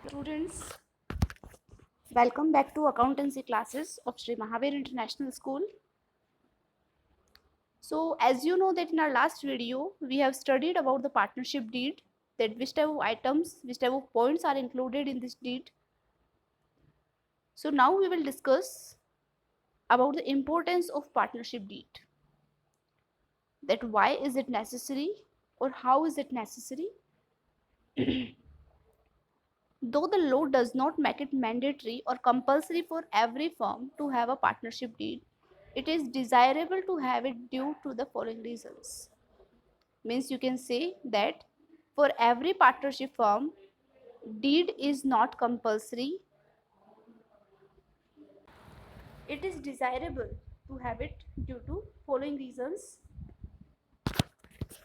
Students, welcome back to accountancy classes of Sri Mahavir International School. So as you know that in our last video, we have studied about the partnership deed, that which type of items, which type of points are included in this deed. So now we will discuss about the importance of partnership deed, that why is it necessary or how is it necessary. Though the law does not make it mandatory or compulsory for every firm to have a partnership deed, it is desirable to have it due to the following reasons. Means you can say that for every partnership firm, deed is not compulsory. It is desirable to have it due to following reasons.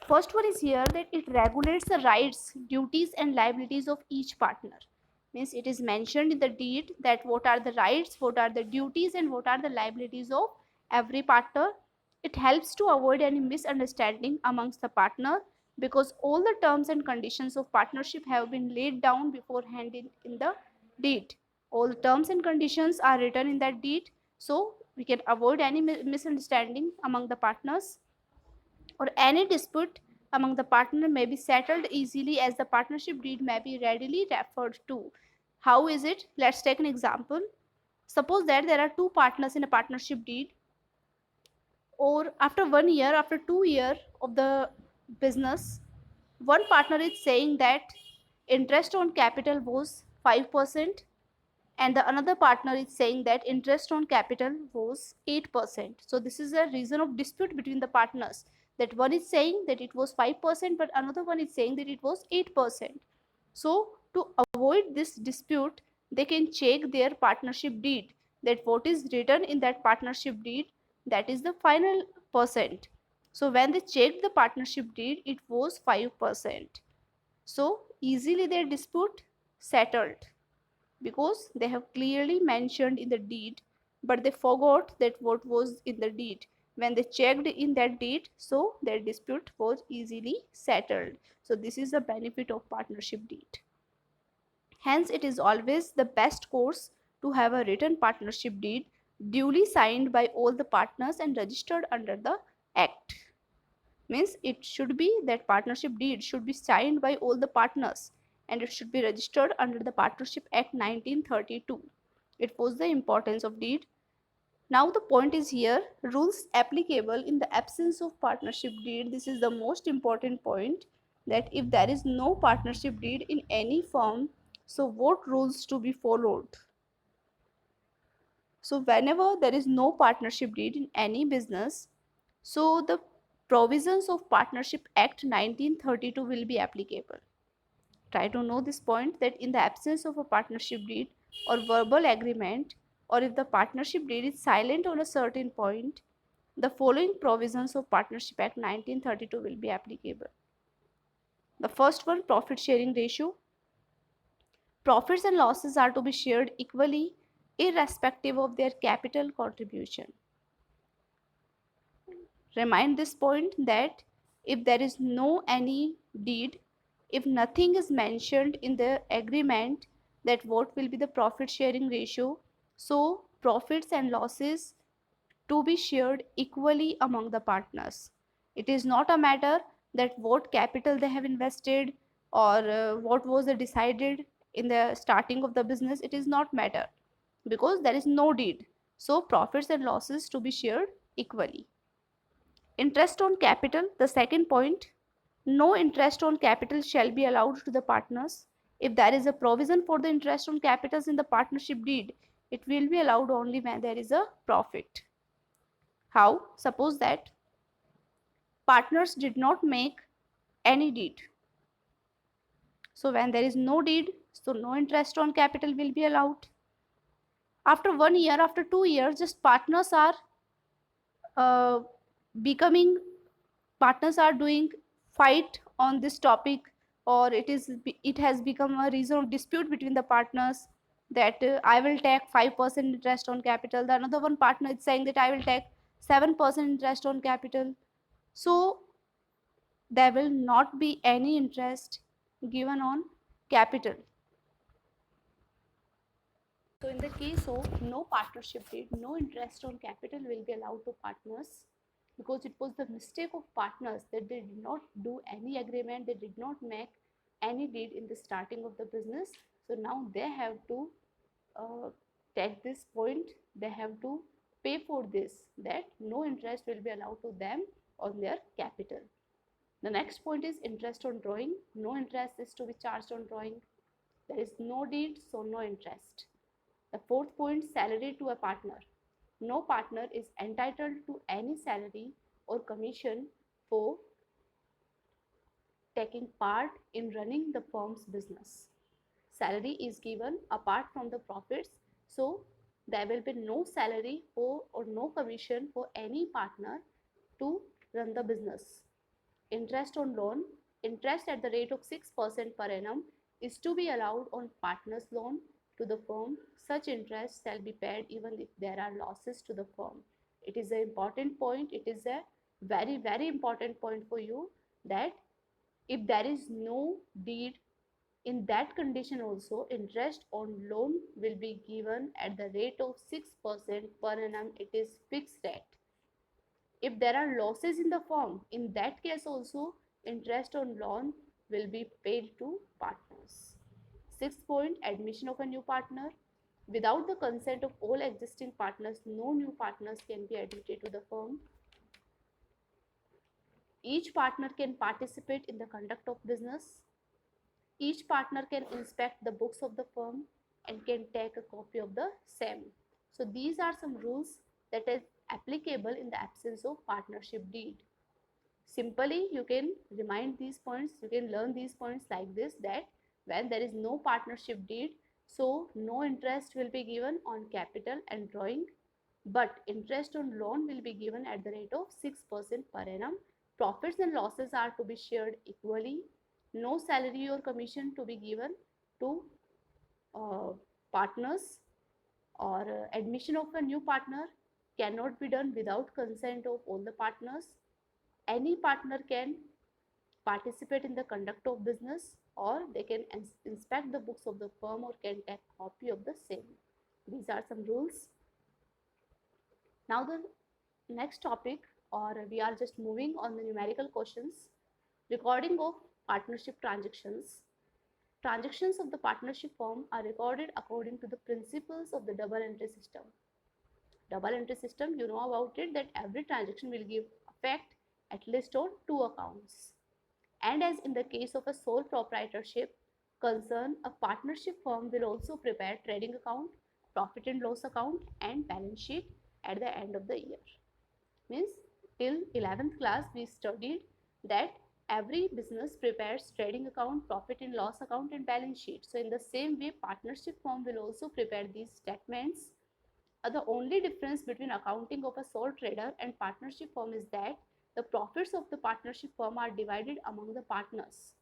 First one is here that it regulates the rights, duties and liabilities of each partner. Means it is mentioned in the deed that what are the rights, what are the duties and what are the liabilities of every partner. It helps to avoid any misunderstanding amongst the partner because all the terms and conditions of partnership have been laid down beforehand in the deed. All the terms and conditions are written in that deed, so we can avoid any misunderstanding among the partners, or any dispute among the partner may be settled easily as the partnership deed may be readily referred to. How is it? Let's take an example. Suppose that there are two partners in a partnership deed, or after 1 year, after 2 year of the business, one partner is saying that interest on capital was 5% and the another partner is saying that interest on capital was 8%. So this is a reason of dispute between the partners, that one is saying that it was 5% but another one is saying that it was 8%. So to avoid this dispute, they can check their partnership deed, that what is written in that partnership deed, that is the final percent. So when they checked the partnership deed, it was 5%. So easily their dispute settled because they have clearly mentioned in the deed, but they forgot that what was in the deed. When they checked in that deed, so their dispute was easily settled. So this is the benefit of partnership deed. Hence it is always the best course to have a written partnership deed duly signed by all the partners and registered under the act. Means it should be that partnership deed should be signed by all the partners and it should be registered under the Partnership Act 1932. It was the importance of deed. Now the point is here, rules applicable in the absence of partnership deed. This is the most important point, that if there is no partnership deed in any firm, so what rules to be followed. So whenever there is no partnership deed in any business, so the provisions of Partnership Act 1932 will be applicable. Try to know this point, that in the absence of a partnership deed or verbal agreement, or if the partnership deed is silent on a certain point, the following provisions of Partnership Act 1932 will be applicable. The first one, profit sharing ratio. Profits and losses are to be shared equally irrespective of their capital contribution. Remind this point that if there is no any deed, if nothing is mentioned in the agreement that what will be the profit sharing ratio, so profits and losses to be shared equally among the partners. It is not a matter that what capital they have invested, or what was the decided in the starting of the business. It is not matter because there is no deed, so profits and losses to be shared equally. Interest on capital, the second point. No interest on capital shall be allowed to the partners. If there is a provision for the interest on capitals in the partnership deed, it will be allowed only when there is a profit. How? Suppose that partners did not make any deed. So when there is no deed, so no interest on capital will be allowed. After 1 year, after 2 years, just uh, becoming partners are doing fight on this topic, or it has become a reason of dispute between the partners, that I will take 5% interest on capital, the another one partner is saying that I will take 7% interest on capital. So there will not be any interest given on capital. So in the case of no partnership deed, no interest on capital will be allowed to partners, because it was the mistake of partners that they did not do any agreement, they did not make any deed in the starting of the business. So now they have to uh, take this point, they have to pay for this, that no interest will be allowed to them on their capital. The next point is interest on drawing. No interest is to be charged on drawing. There is no deed, so no interest. The fourth point, salary to a partner. No partner is entitled to any salary or commission for taking part in running the firm's business. Salary is given apart from the profits, so there will be no salary or no commission for any partner to run the business. Interest on loan. Interest at the rate of 6% per annum is to be allowed on partner's loan to the firm. Such interest shall be paid even if there are losses to the firm. It is an important point. It is a very, very important point for you, that if there is no deed, in that condition also interest on loan will be given at the rate of 6% per annum. It is fixed rate. If there are losses in the firm, in that case also interest on loan will be paid to partners. Sixth point, admission of a new partner. Without the consent of all existing partners, no new partners can be admitted to the firm. Each partner can participate in the conduct of business. Each partner can inspect the books of the firm and can take a copy of the same. So these are some rules that is applicable in the absence of partnership deed. Simply, you can remind these points, you can learn these points like this, that when there is no partnership deed, so no interest will be given on capital and drawing, but interest on loan will be given at the rate of 6% per annum. Profits and losses are to be shared equally. No salary or commission to be given to uh, partners, or admission of a new partner cannot be done without consent of all the partners. Any partner can participate in the conduct of business, or they can inspect the books of the firm or can take copy of the same. These are some rules. Now the next topic, or we are just moving on the numerical questions. Recording of partnership transactions. Transactions of the partnership firm are recorded according to the principles of the double entry system. Double entry system, you know about it, that every transaction will give effect at least on two accounts. And as in the case of a sole proprietorship concern, a partnership firm will also prepare trading account, profit and loss account, and balance sheet at the end of the year. Means till 11th class we studied that every business prepares trading account, profit and loss account, and balance sheet. So in the same way, partnership firm will also prepare these statements. The only difference between accounting of a sole trader and partnership firm is that the profits of the partnership firm are divided among the partners.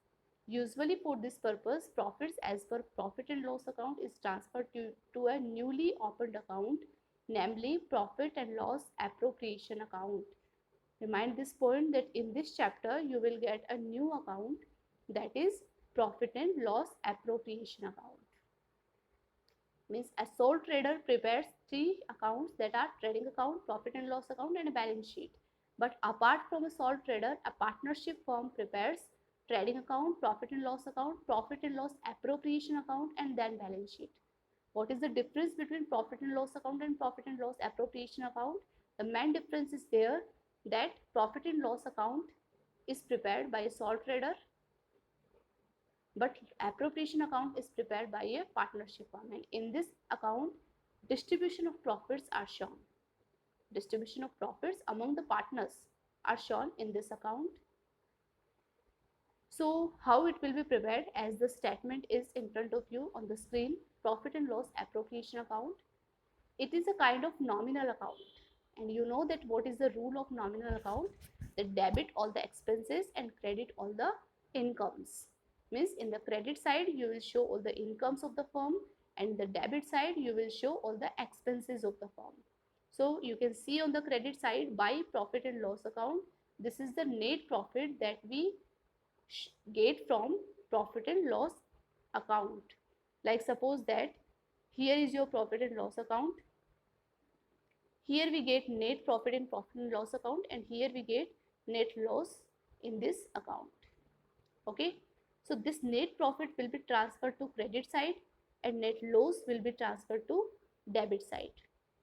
Usually for this purpose, profits as per profit and loss account is transferred to a newly opened account, namely profit and loss appropriation account. Remind this point that in this chapter you will get a new account, that is profit and loss appropriation account. Means a sole trader prepares three accounts, that are trading account, profit and loss account, and a balance sheet. But apart from a sole trader, a partnership firm prepares trading account, profit and loss account, profit and loss appropriation account, and then balance sheet. What is the difference between profit and loss account and profit and loss appropriation account? The main difference is there that profit and loss account is prepared by a sole trader, but appropriation account is prepared by a partnership firm, and in this account distribution of profits are shown. Distribution of profits among the partners are shown in this account. So how it will be prepared, as the statement is in front of you on the screen. Profit and loss appropriation account, it is a kind of nominal account, and you know that what is the rule of nominal account, that debit all the expenses and credit all the incomes. Means in the credit side you will show all the incomes of the firm, and the debit side you will show all the expenses of the firm. So you can see on the credit side, by profit and loss account, this is the net profit that we get from profit and loss account. Like suppose that Here is your profit and loss account. Here we get net profit in profit and loss account, and here we get net loss in this account. Okay, so this net profit will be transferred to credit side and net loss will be transferred to debit side.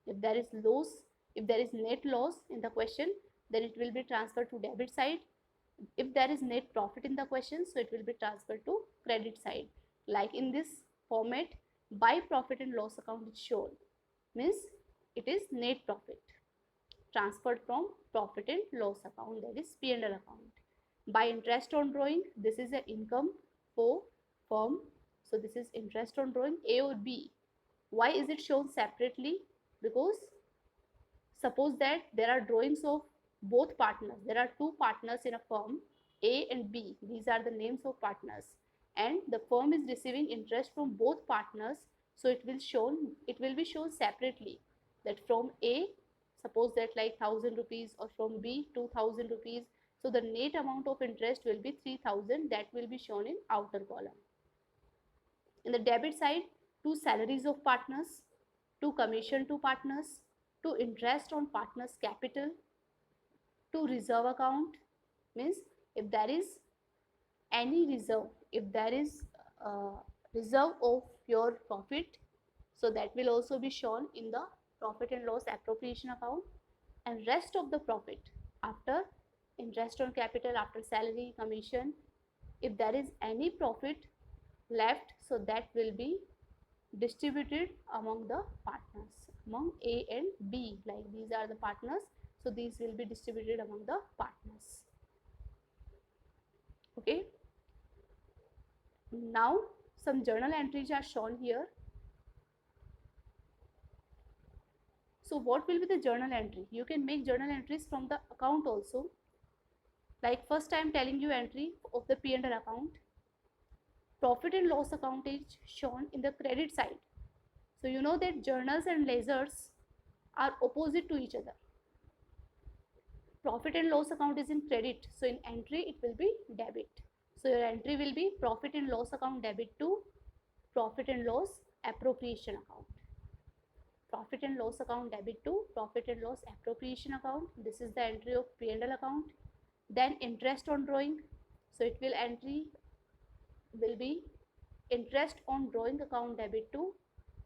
If there is loss, if there is net loss in the question, then it will be transferred to debit side. If there is net profit in the question, so it will be transferred to credit side. Like in this format, by profit and loss account is shown, means it is net profit transferred from profit and loss account, that is P&L account. By interest on drawing, this is the income for firm. So this is interest on drawing, A or B. Why is it shown separately? Because suppose that there are drawings of both partners. There are two partners in a firm, A and B. These are the names of partners. And the firm is receiving interest from both partners. So it will be shown separately, that from A, suppose that like 1000 rupees, or from B 2000 rupees. So the net amount of interest will be 3000. That will be shown in outer column. In the debit side, to salaries of partners, to commission to partners, to interest on partners capital, to reserve account, means if there is any reserve, if there is reserve of your profit, so that will also be shown in the profit and loss appropriation account. And rest of the profit after interest on capital, after salary, commission, if there is any profit left, so that will be distributed among the partners, among A and B. Like these are the partners, so these will be distributed among the partners. Okay, now some journal entries are shown here. So what will be the journal entry? You can make journal entries from the account also. Like first I am telling you entry of the P&L account. Profit and loss account is shown in the credit side. So you know that journals and ledgers are opposite to each other. Profit and loss account is in credit, so in entry it will be debit. So your entry will be profit and loss account debit to profit and loss appropriation account. Profit and loss account debit to profit and loss appropriation account. This is the entry of P&L account. Then interest on drawing, so it will entry will be interest on drawing account debit to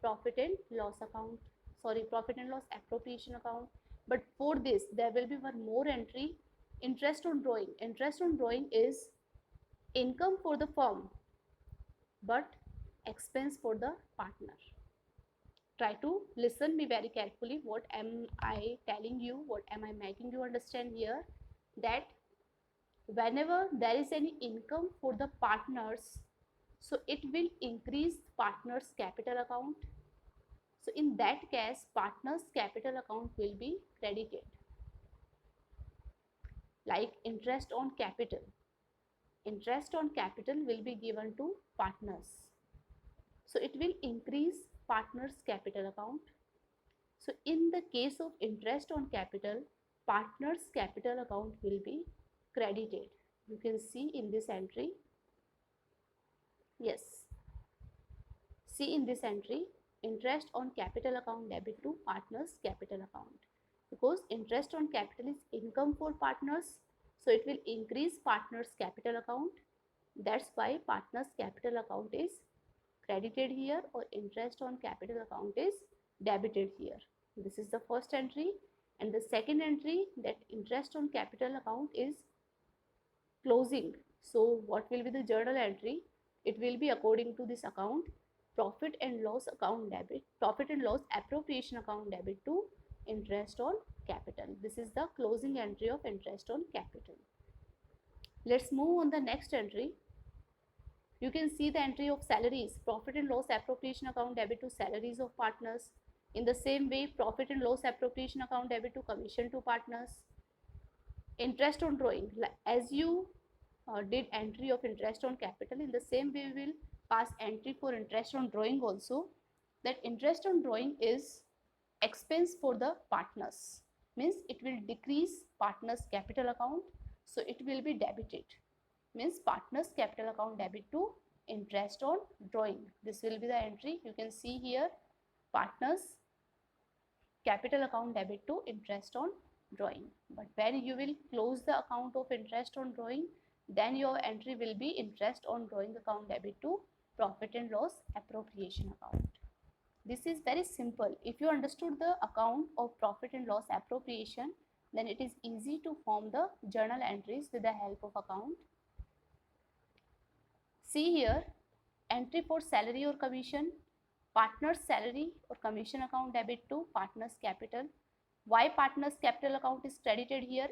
profit and loss account, sorry, profit and loss appropriation account. But for this there will be one more entry, interest on drawing. Interest on drawing is income for the firm but expense for the partner. Try to listen me very carefully. What am I telling you? What am I making you understand here? That whenever there is any income for the partners, so it will increase partners capital account. So in that case, partners capital account will be credited. Like interest on capital. Interest on capital will be given to partners. So it will increase partners capital account. So in the case of interest on capital, partners capital account will be credited. You can see in this entry. Yes. See in this entry, interest on capital account debit to partners capital account. Because interest on capital is income for partners, so it will increase partners capital account. That's why partners capital account is credited here, or interest on capital account is debited here. This is the first entry. And the second entry, that interest on capital account is closing. So what will be the journal entry? It will be according to this account, profit and loss account debit, profit and loss appropriation account debit to interest on capital. This is the closing entry of interest on capital. Let's move on the next entry. You can see the entry of salaries, profit and loss appropriation account debit to salaries of partners. In the same way, profit and loss appropriation account debit to commission to partners. Interest on drawing, as you did entry of interest on capital, in the same way we will pass entry for interest on drawing also. That interest on drawing is expense for the partners, means it will decrease partners capital account, so it will be debited, means partners capital account debit to interest on drawing. This will be the entry. You can see here partners capital account debit to interest on drawing. But when you will close the account of interest on drawing, then your entry will be interest on drawing account debit to profit and loss appropriation account. This is very simple. If you understood the account of profit and loss appropriation, then it is easy to form the journal entries with the help of account. See here, entry for salary or commission, partner's salary or commission account debit to partner's capital. Why partner's capital account is credited here?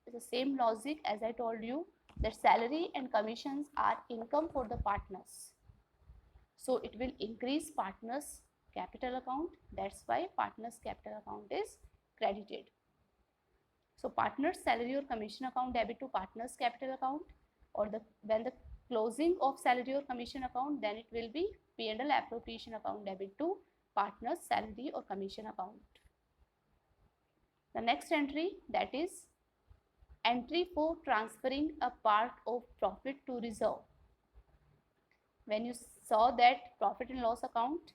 It's the same logic as I told you that salary and commissions are income for the partners. So it will increase partner's capital account. That's why partner's capital account is credited. So partner's salary or commission account debit to partner's capital account, or when the closing of salary or commission account, then it will be P&L appropriation account debit to partner's salary or commission account. The next entry, that is entry for transferring a part of profit to reserve. When you saw that profit and loss account,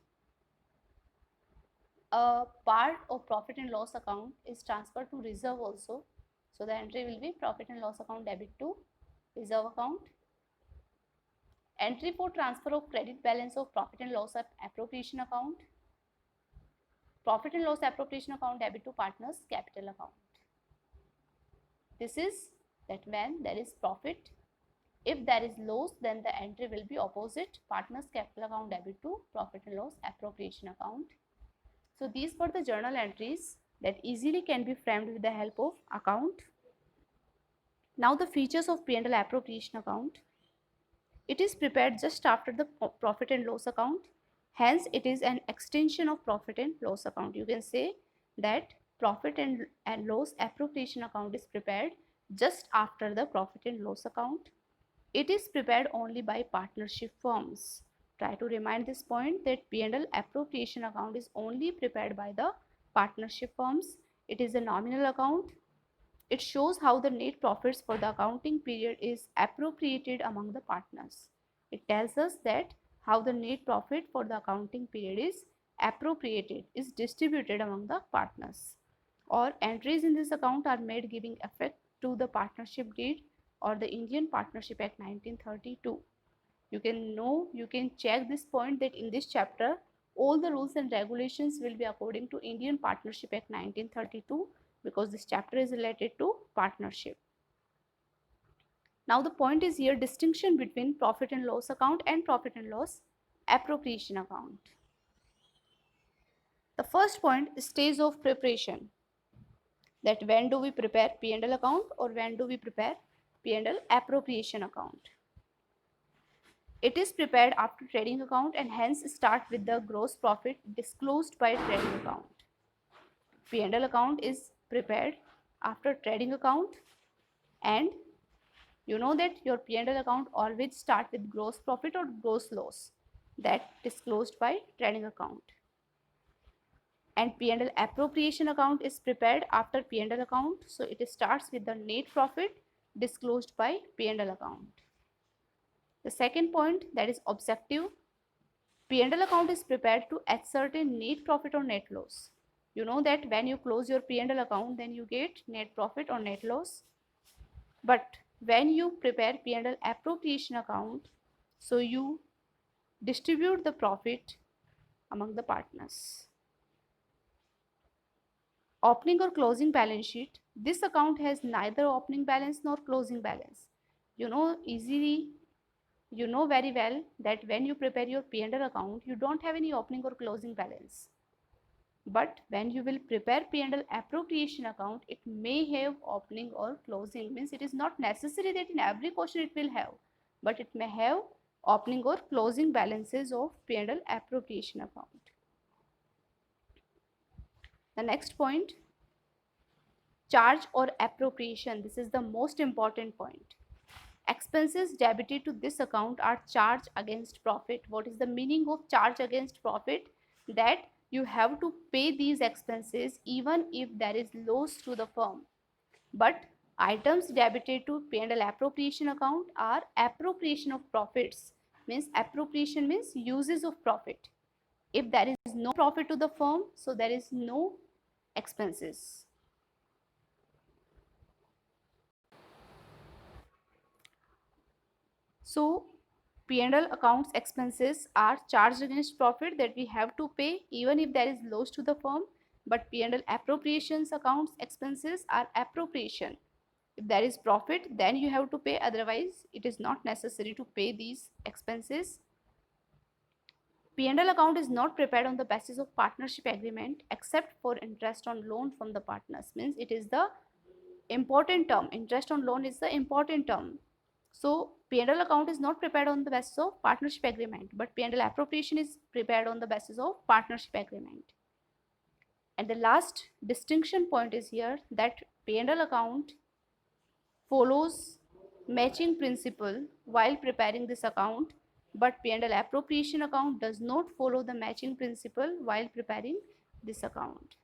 a part of profit and loss account is transferred to reserve also. So the entry will be profit and loss account debit to reserve account. Entry for transfer of credit balance of profit and loss appropriation account. Profit and loss appropriation account debit to partner's capital account. This is that when there is profit. If there is loss, then the entry will be opposite, partner's capital account debit to profit and loss appropriation account. So these were the journal entries that easily can be framed with the help of account. Now the features of P&L appropriation account. It is prepared just after the profit and loss account. Hence, it is an extension of profit and loss account. You can say that profit and loss appropriation account is prepared just after the profit and loss account. It is prepared only by partnership firms. Try to remind this point that P&L appropriation account is only prepared by the partnership firms. It is a nominal account. It shows how the net profits for the accounting period is appropriated among the partners. It tells us that how the net profit for the accounting period is appropriated, is distributed among the partners. Or entries in this account are made giving effect to the partnership deed or the Indian Partnership Act 1932. You can check this point that in this chapter, all the rules and regulations will be according to Indian Partnership Act 1932 because this chapter is related to partnership. Now the point is here distinction between profit and loss account and profit and loss appropriation account. The first point is stage of preparation. That when do we prepare P&L account or when do we prepare P&L appropriation account. It is prepared after trading account and hence start with the gross profit disclosed by trading account. P&L account is prepared after trading account, and you know that your P&L account always start with gross profit or gross loss that disclosed by trading account. And P&L appropriation account is prepared after P&L account, so it starts with the net profit disclosed by P&L account. The second point, that is objective. P&L account is prepared to ascertain net profit or net loss. You know that when you close your P&L account, then you get net profit or net loss. But when you prepare P&L appropriation account, so you distribute the profit among the partners. Opening or closing balance sheet. This account has neither opening balance nor closing balance. You know very well that when you prepare your P&L account, you don't have any opening or closing balance. But when you will prepare P&L appropriation account, it may have opening or closing. Means it is not necessary that in every question it will have, but it may have opening or closing balances of P&L appropriation account. The next point, charge or appropriation. This is the most important point. Expenses debited to this account are charged against profit. What is the meaning of charge against profit? That you have to pay these expenses even if there is loss to the firm. But items debited to P&L appropriation account are appropriation of profits. Means appropriation means uses of profit. If there is no profit to the firm, so there is no expenses. So P&L accounts expenses are charged against profit that we have to pay even if there is loss to the firm, but P&L appropriations accounts expenses are appropriation. If there is profit, then you have to pay, otherwise it is not necessary to pay these expenses. P&L account is not prepared on the basis of partnership agreement except for interest on loan from the partners. Means it is the important term. Interest on loan is the important term. So P&L account is not prepared on the basis of partnership agreement, but P&L appropriation is prepared on the basis of partnership agreement. And the last distinction point is here that P&L account follows matching principle while preparing this account, but P&L appropriation account does not follow the matching principle while preparing this account.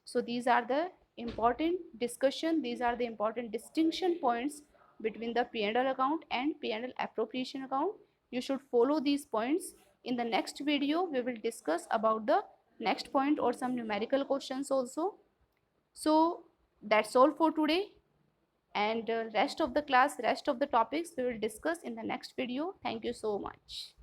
So these are the important discussion, these are the important distinction points between the P&L account and P&L appropriation account. You should follow these points. In the next video, we will discuss about the next point or some numerical questions also. So that's all for today, and rest of the class, rest of the topics we will discuss in the next video. Thank you so much.